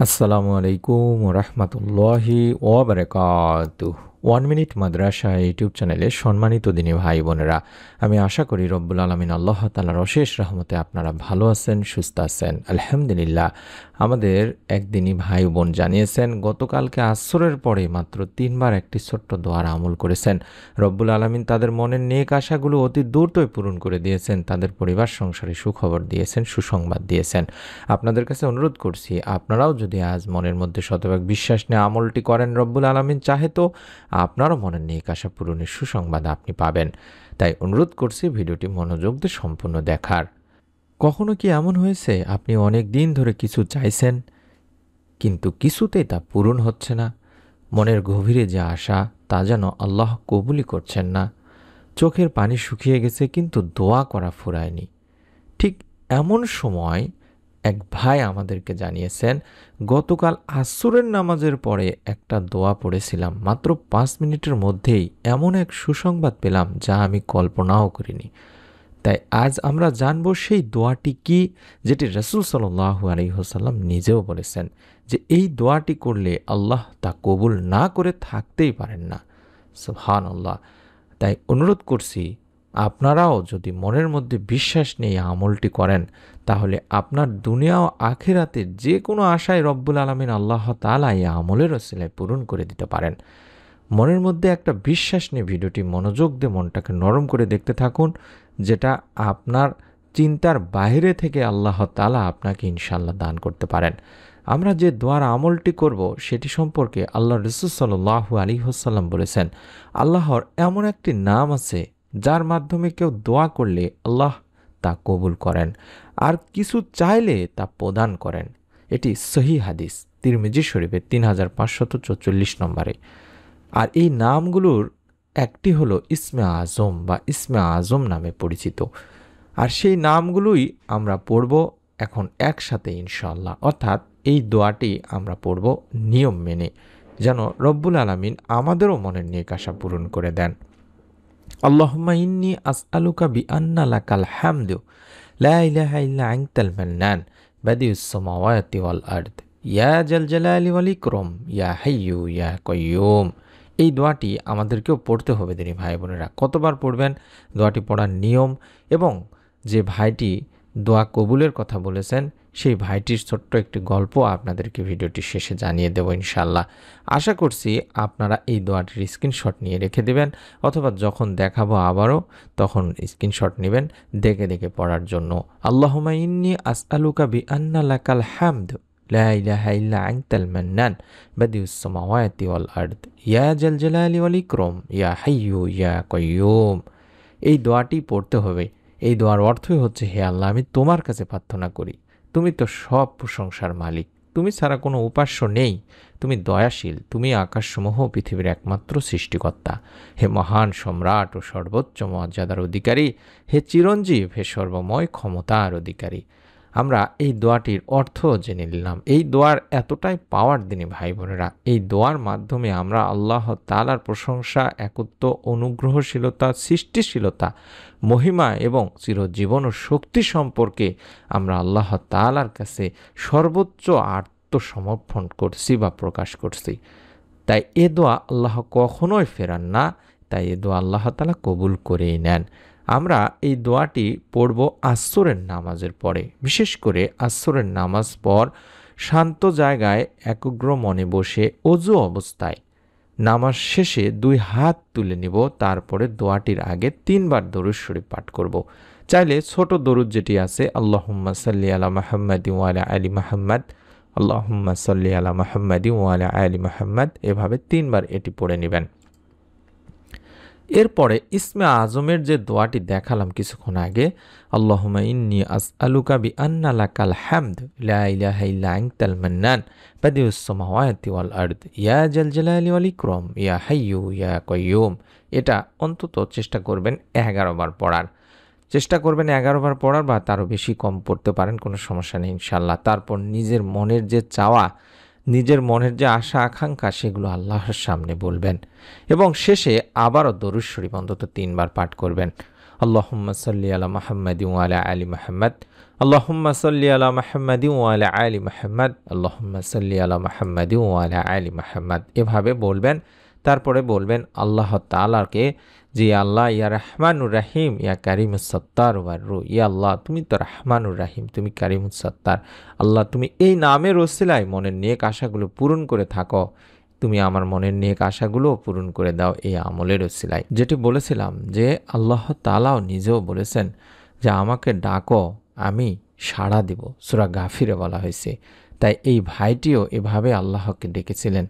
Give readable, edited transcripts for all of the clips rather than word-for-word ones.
আসসালামু আলাইকুম রহমতুল্লাহি ওয়াবারাকাতুহ। 1 মিনিট মাদ্রাসা ইউটিউব চ্যানেলে সম্মানিত দিনী ভাই বোনেরা, আমি আশা করি রব্বুল আলমিন আল্লাহ তাআলার অশেষ রহমতে আপনারা ভালো আছেন, সুস্থ আছেন। আলহামদুলিল্লাহ। আমাদের একদিনই ভাই বোন জানিয়েছেন গতকালকে আসরের পরে মাত্র 3বার একটি ছোট্ট দোয়ার আমল করেছেন। রব্বুল আলমিন তাদের মনের নেক আশাগুলো অতি দ্রুতই পূরণ করে দিয়েছেন, তাদের পরিবার সংসারে সুখবর দিয়েছেন, সুসংবাদ দিয়েছেন। আপনাদের কাছে অনুরোধ করছি, আপনারাও যদি আজ মনের মধ্যে শতভাগ বিশ্বাস নিয়ে আমলটি করেন, রব্বুল আলমিন চাহে তো আপনারও মনের নেক আশা পূরণের সুসংবাদ আপনি পাবেন। তাই অনুরোধ করছি ভিডিওটি মনোযোগ দিয়ে সম্পূর্ণ দেখার। কখনো কি এমন হয়েছে আপনি অনেক দিন ধরে কিছু চাইছেন, কিন্তু কিছুতেই তা পূরণ হচ্ছে না? মনের গভীরে যে আশা, তা যেন আল্লাহ কবুলই করছেন না। চোখের পানি শুকিয়ে গেছে, কিন্তু দোয়া করা ফুরায়নি। ঠিক এমন সময় এক ভাই আমাদেরকে জানিয়েছেন, গতকাল আসরের নামাজের পরে একটা দোয়া পড়েছিলাম, মাত্র 5 মিনিটের মধ্যেই এমন এক সুসংবাদ পেলাম যা আমি কল্পনাও করিনি। তাই আজ আমরা জানব সেই দোয়াটি কি, যেটি রাসূল সাল্লাল্লাহু আলাইহি ওয়াসাল্লাম নিজেও বলেছেন যে এই দোয়াটি করলে আল্লাহ তা কবুল না করে থাকতেই পারেন না। সুবহানাল্লাহ। তাই অনুরোধ করছি, আপনারাও যদি মনের মধ্যে বিশ্বাস নিয়ে আমলটি করেন, তাহলে আপনার দুনিয়া ও আখিরাতের যে কোনো আশায় রব্বুল আলামিন আল্লাহ তাআলা এই আমলের ওসিলায় পূরণ করে দিতে পারেন। মনের মধ্যে একটা বিশ্বাস নিয়ে ভিডিওটি মনোযোগ দিয়ে মনটাকে নরম করে দেখতে থাকুন, যেটা আপনার চিন্তার বাইরে থেকে আল্লাহ তাআলা আপনাকে ইনশাআল্লাহ দান করতে পারেন। আমরা যে দোয়ার আমলটি করব সেটি সম্পর্কে আল্লাহ রাসূল সাল্লাল্লাহু আলাইহি ওয়াসাল্লাম বলেছেন, আল্লাহর এমন একটি নাম আছে যার মাধ্যমে কেউ দোয়া করলে আল্লাহ তা কবুল করেন, আর কিছু চাইলে তা প্রদান করেন। এটি সহিহ হাদিস, তিরমিজি শরীফের 3544 নম্বরে। আর এই নামগুলোর একটি হলো ইসমে আজম বা ইসমে আজম নামে পরিচিত। আর সেই নামগুলোই আমরা পড়ব এখন একসাথে ইনশাআল্লাহ। অর্থাৎ এই দোয়াটি আমরা পড়ব নিয়ম মেনে, যেন রব্বুল আলামিন আমাদেরও মনের নেক আশা পূরণ করে দেন। আল্লাহুম্মা ইন্নী আসআলুকা বিআন্না লাকাল হামদু লা ইলাহা ইল্লা আনতাল মান্নান বাদিউস সামাওয়াতি ওয়াল আরদ ইয়া জাল জালালি ওয়াল ইকরাম ইয়া হাইয়্যু ইয়া কাইয়্যুম। এই দোয়াটি আমাদেরকেও পড়তে হবে দিনী ভাই বোনেরা। কতবার পড়বেন, দোয়াটি পড়ার নিয়ম, এবং যে ভাইটি দোয়া কবুলের কথা বলেছেন সেই ভাইটির ছোট্ট একটি গল্প আপনাদেরকে ভিডিওটি শেষে জানিয়ে দেব ইনশাআল্লাহ। আশা করছি আপনারা এই দোয়াটির স্ক্রিনশট নিয়ে রেখে দেবেন, অথবা যখন দেখাবো আবারও তখন স্ক্রিনশট নেবেন দেখে দেখে পড়ার জন্য। আল্লাহুম্মা ইন্নী আসআলুকা বিআন্না লাকাল হামদ লা ইলাহা ইল্লা আনতাল মান্নান বাদিউস সামাওয়াতি ওয়াল আরদ ইয়া জাল জালালি ওয়াল ইকরাম ইয়া হাইয়্যু ইয়া কাইয়্যুম। এই দোয়াটি পড়তে হবে। এই দোয়ার অর্থই হচ্ছে, হে আল্লাহ, আমি তোমার কাছে প্রার্থনা করি, তুমি তো সব প্রশংসার মালিক, তুমি ছাড়া কোনো উপাস্য নেই, তুমি দয়াশীল, তুমি আকাশসমূহ পৃথিবীর একমাত্র সৃষ্টিকর্তা। হে মহান সম্রাট ও সর্বোচ্চ মর্যাদার অধিকারী, হে চিরঞ্জীব, হে সর্বময় ক্ষমতার অধিকারী। আমরা এই দোয়াটির অর্থ জেনে নিলাম। এই দোয়ার এতটাই পাওয়ার দিনী ভাই বোনেরা, এই দোয়ার মাধ্যমে আমরা আল্লাহ তাআলার প্রশংসা, একত্ব, অনুগ্রহশীলতা, সৃষ্টিশীলতা, মহিমা এবং চিরজীবন ও শক্তি সম্পর্কে আমরা আল্লাহ তাআলার কাছে সর্বোচ্চ আত্মসমর্পণ করছি বা প্রকাশ করছি। তাই এ দোয়া আল্লাহ কখনোই ফেরান না, তাই এ দোয়া আল্লাহ তাআলা কবুল করেই নেন। আমরা এই দোয়াটি পড়ব আসরের নামাজের পরে। বিশেষ করে আসরের নামাজ পর শান্ত জায়গায় একাগ্র মনে বসে অজু অবস্থায় নামাজ শেষে 2 হাত তুলে নিব, তারপরে দোয়াটির আগে 3বার দরুদ শরীফ পাঠ করব। চাইলে ছোট দরুদ যেটি আছে, আল্লাহুম্মা সাল্লি আলা মুহাম্মাদিন ওয়া আলা আলি মুহাম্মাদ, আল্লাহুম্মা সাল্লি আলা মুহাম্মাদিন ওয়া আলা আলি মুহাম্মাদ, এভাবে 3বার এটি পড়ে নেবেন। এরপরে ইসমে আজমের যে দোয়াটি দেখালাম কিছুক্ষণ আগে, আল্লাহুম্মা ইন্নী আসআলুকা বিআন্না লাকাল হামদ লা ইলাহা ইল্লা আনতাল মান্নান বাদিউস সামাওয়াতি ওয়াল আরদ ইয়া জাল জালালি ওয়াল ইকরাম ইয়া হাইয়্যু ইয়া কাইয়্যুম। এটা অন্তত চেষ্টা করবেন 11 বার পড়ার। চেষ্টা করবেন 11 বার পড়ার, বা তারও বেশি কম পড়তে পারেন, কোনো সমস্যা নেই ইনশাআল্লাহ। তারপর নিজের মনের যে চাওয়া, নিজের মনের যে আশা আকাঙ্ক্ষা, সেগুলো আল্লাহর সামনে বলবেন, এবং শেষে আবারও দরুদ শরীফ অন্তত 3বার পাঠ করবেন। আল্লাহুম্মা সাল্লি আলা মুহাম্মাদিন ওয়া আলা আলি মুহাম্মাদ, আল্লাহুম্মা সাল্লি আলা মুহাম্মাদিন ওয়া আলা আলি মুহাম্মাদ, আল্লাহুম্মা সাল্লি আলা মুহাম্মাদিন ওয়া আলা আলি মুহাম্মাদ, এভাবে বলবেন। তারপরে বলবেন আল্লাহ তাআলাকে, যে আল্লাহ ইয়া রহমানুর রাহিম ইয়া কারিমুস সাত্তার ওয়াররু, ইয়া আল্লাহ তুমি তো রহমানুর রাহিম, তুমি কারিমুস সাত্তার। আল্লাহ তুমি এই নামের ওসিলায় মনের নেক আশাগুলো পূরণ করে থাকো, তুমি আমার মনের নেক আশাগুলো পূরণ করে দাও এই আমলের ওসিলায়। যেটি বলেছিলাম যে আল্লাহ তাআলাও নিজেও বলেছেন যে আমাকে ডাকো, আমি সাড়া দিব, সূরা গাফিরে বলা হয়েছে। তাই এই ভাইটিও এভাবে আল্লাহকে ডেকেছিলেন।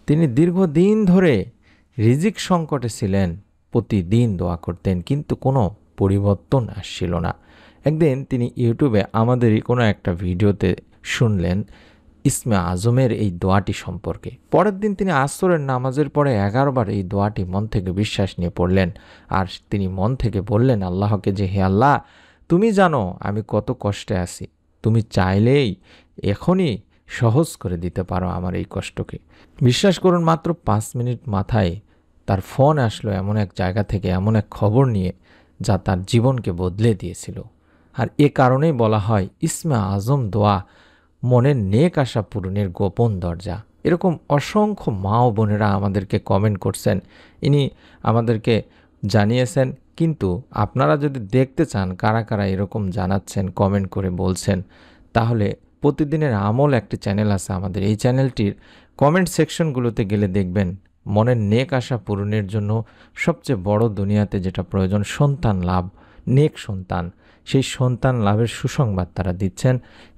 তিনি দীর্ঘদিন ধরে রিজিক সংকটে ছিলেন, প্রতিদিন দোয়া করতেন, কিন্তু কোনো পরিবর্তন আসছিল না। একদিন তিনি ইউটিউবে আমাদেরই কোনো একটা ভিডিওতে শুনলেন ইসমে আজমের এই দোয়াটি সম্পর্কে। পরের দিন তিনি আসরের নামাজের পরে 11 বার এই দোয়াটি মন থেকে বিশ্বাস নিয়ে পড়লেন। আর তিনি মন থেকে বললেন আল্লাহকে যে, হে আল্লাহ, তুমি জানো আমি কত কষ্টে আছি, তুমি চাইলেই এখনই সহজ করে দিতে পারো আমার এই কষ্টকে। বিশ্বাস করুন, মাত্র 5 মিনিট মাথায় তার ফোন আসলো এমন এক জায়গা থেকে, এমন এক খবর নিয়ে যা তার জীবনকে বদলে দিয়েছিল। আর এ কারণেই বলা হয় ইসমে আজম দোয়া মনের নেক আশা পূরণের গোপন দরজা। এরকম অসংখ্য মা ও বোনেরা আমাদেরকে কমেন্ট করছেন, ইনি আমাদেরকে জানিয়েছেন। কিন্তু আপনারা যদি দেখতে চান কারা কারা এরকম জানাচ্ছেন, কমেন্ট করে বলছেন, তাহলে প্রতিদিনের আমল একটি চ্যানেল আছে আমাদের। এই চ্যানেলটির কমেন্ট সেকশনগুলোতে গেলে দেখবেন মনের নেক আশা পূরণের জন্য সবচেয়ে বড় দুনিয়াতে যেটা প্রয়োজন, সন্তান লাভ, নেক সন্তান, সেই সন্তান লাভের সুসংবাদ তারা দিচ্ছেন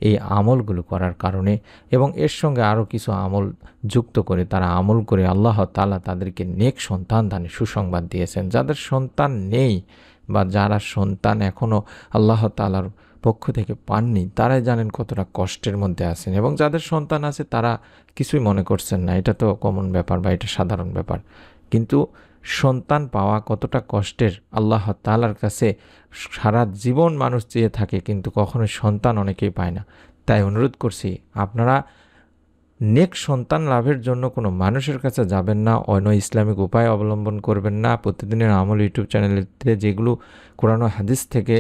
এই আমলগুলো করার কারণে। এবং এর সঙ্গে আরও কিছু আমল যুক্ত করে তারা আমল করে আল্লাহ তাআলা তাদেরকে নেক সন্তান দানের সুসংবাদ দিয়েছেন। যাদের সন্তান নেই বা যারা সন্তান এখনও আল্লাহ তাআলার পক্ষ থেকে পাননি, তারাই জানেন কতটা কষ্টের মধ্যে আছেন। এবং যাদের সন্তান আছে তারা কিছুই মনে করছেন না, এটা তো কমন ব্যাপার বা এটা সাধারণ ব্যাপার। কিন্তু সন্তান পাওয়া কতটা কষ্টের আল্লাহ তাআলার কাছে সারা জীবন মানুষ চেয়ে থাকে, কিন্তু কখনো সন্তান অনেকেই পায় না। তাই অনুরোধ করছি, আপনারা নেক সন্তান লাভের জন্য কোনো মানুষের কাছে যাবেন না, অন্য ইসলামিক উপায় অবলম্বন করবেন না। প্রতিদিনের আমল ইউটিউব চ্যানেলেতে যেগুলো কোরআন ও হাদিস থেকে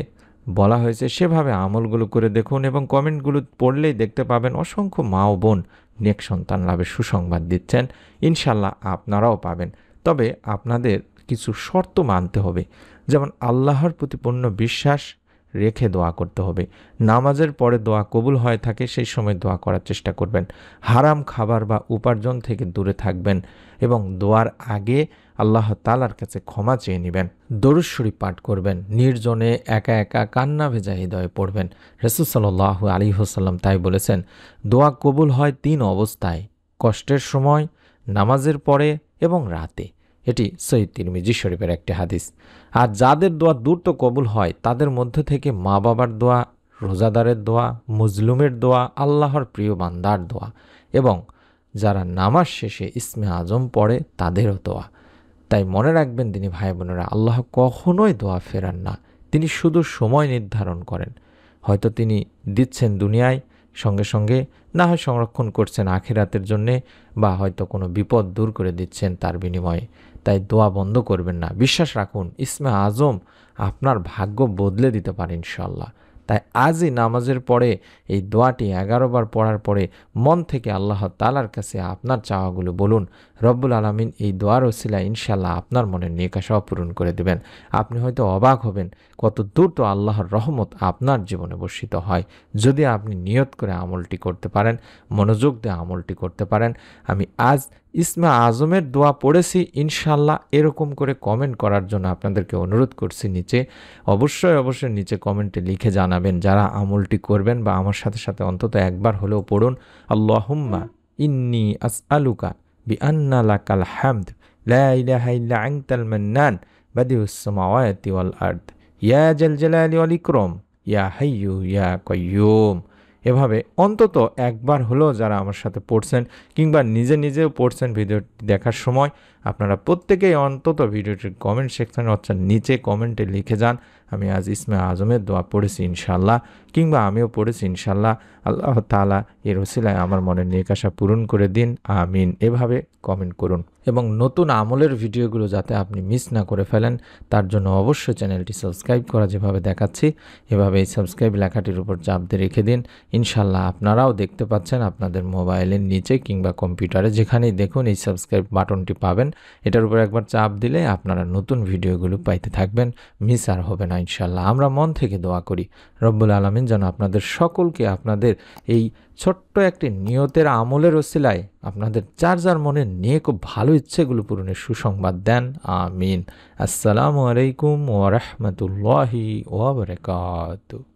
বলা হয়েছে সেভাবে আমলগুলো করে দেখুন, এবং কমেন্টগুলো পড়লেই দেখতে পাবেন অসংখ্য মা ও বোন নেক সন্তান লাভের সুসংবাদ দিচ্ছেন। ইনশাল্লাহ আপনারাও পাবেন। তবে আপনাদের কিছু শর্ত মানতে হবে, যেমন আল্লাহর প্রতি পূর্ণ বিশ্বাস রেখে দোয়া করতে হবে। নামাজের পরে দোয়া কবুল হয়ে থাকে সেই সময় দোয়া করার চেষ্টা করবেন। হারাম খাবার বা উপার্জন থেকে দূরে থাকবেন এবং দোয়ার আগে আল্লাহ তাআলার কাছে ক্ষমা চেয়ে নেবেন। দরুদ শরীফ পাঠ করবেন, নির্জনে একা একা কান্না ভেজা হৃদয়ে পড়বেন। রাসূল সাল্লাল্লাহু আলাইহি ওয়াসাল্লাম তাই বলেছেন, দোয়া কবুল হয় 3 অবস্থায়: কষ্টের সময়, নামাজের পরে এবং রাতে। এটি সহিহ তিরমিজি শরীফের একটি হাদিস। আর যাদের দোয়া দ্রুত কবুল হয় তাদের মধ্য থেকে মা বাবার দোয়া, রোজাদারের দোয়া, মজলুমের দোয়া, আল্লাহর প্রিয় বান্দার দোয়া, এবং যারা নামাজ শেষে ইসমে আজম পড়ে তাদেরও দোয়া। তাই মনে রাখবেন দিনী ভাই বোনেরা, আল্লাহ কখনোই দোয়া ফেরান না, তিনি শুধু সময় নির্ধারণ করেন। হয়তো তিনি দিচ্ছেন দুনিয়ায় সঙ্গে সঙ্গে, না হয় সংরক্ষণ করছেন আখিরাতের জন্যে, বা হয়তো কোনো বিপদ দূর করে দিচ্ছেন তার বিনিময়ে। তাই দোয়া বন্ধ করবেন না, বিশ্বাস রাখুন ইসমে আজম আপনার ভাগ্য বদলে দিতে পারে ইনশাআল্লাহ। তাই আজই নামাজের পরে এই দোয়াটি 11 বার পড়ার পরে মন থেকে আল্লাহ তাআলার কাছে আপনার চাওয়াগুলো বলুন। রব্বুল আলামিন এই দোয়ার ওসিলায় ইনশাআল্লাহ আপনার মনের নেক আশাও পূরণ করে দেবেন। আপনি হয়তো অবাক হবেন কত দ্রুত আল্লাহর রহমত আপনার জীবনে বর্ষিত হয়, যদি আপনি নিয়ত করে আমলটি করতে পারেন, মনোযোগ দিয়ে আমলটি করতে পারেন। আমি আজ ইসমে আজমের দোয়া পড়েছি ইনশাআল্লাহ, এরকম করে কমেন্ট করার জন্য আপনাদেরকে অনুরোধ করছি। নিচে অবশ্যই নিচে কমেন্টে লিখে জানাবেন যারা আমলটি করবেন, বা আমার সাথে সাথে অন্তত একবার হলেও পড়ুন। আল্লাহুম্মা ইন্নী আসআলুকা বিআন্না লাকাল হামদ লা ইলাহা ইল্লা আনতাল মান্নান বাদিউস সামাওয়াতি ওয়াল আরদ ইয়া জাল জালালি ওয়াল ইকরাম ইয়া হাইয়্যু ইয়া কাইয়্যুম। এভাবে অন্তত একবার হলেও যারা আমার সাথে পড়ছেন কিংবা নিজেও পড়ছেন ভিডিওটি দেখার সময়, আপনারা প্রত্যেকেই অন্তত ভিডিওটির কমেন্ট সেকশনে অর্থাৎ নিচে কমেন্টে লিখে যান আমি আজ ইসমে আজমের দোয়া পড়েছি ইনশাল্লাহ, কিংবা আমিও পড়েছি ইনশাল্লাহ, আল্লাহ তাআলা এর ওসিলায় আমার মনের নেক আশা পূরণ করে দিন, আমিন। এভাবে কমেন্ট করুন। এবং নতুন আমলের ভিডিওগুলো যাতে আপনি মিস না করে ফেলেন, তার জন্য অবশ্যই চ্যানেলটি সাবস্ক্রাইব করা যেভাবে দেখাচ্ছি এভাবে এই সাবস্ক্রাইব লেখাটির উপর চাপ দিয়ে রেখে দিন। ইনশাল্লাহ আপনারাও দেখতে পাচ্ছেন আপনাদের মোবাইলের নিচে কিংবা কম্পিউটারে যেখানেই দেখুন এই সাবস্ক্রাইব বাটনটি পাবেন। এটার উপর একবার চাপ দিলে আপনারা নতুন ভিডিওগুলো পাইতে থাকবেন, মিস আর হবে না ইনশাল্লাহ। আমরা মন থেকে দোয়া করি রব্বুল আলামিন যেন আপনাদের সকলকে আপনাদের এই ছোট্ট একটি নিয়তের আমলের ওসিলায় আপনাদের যার যার মনের নেক ও ভালো ইচ্ছেগুলো পূরণের সুসংবাদ দেন, আমিন। আসসালামু আলাইকুম ওয়া রাহমাতুল্লাহি ওয়া বারাকাতুহু।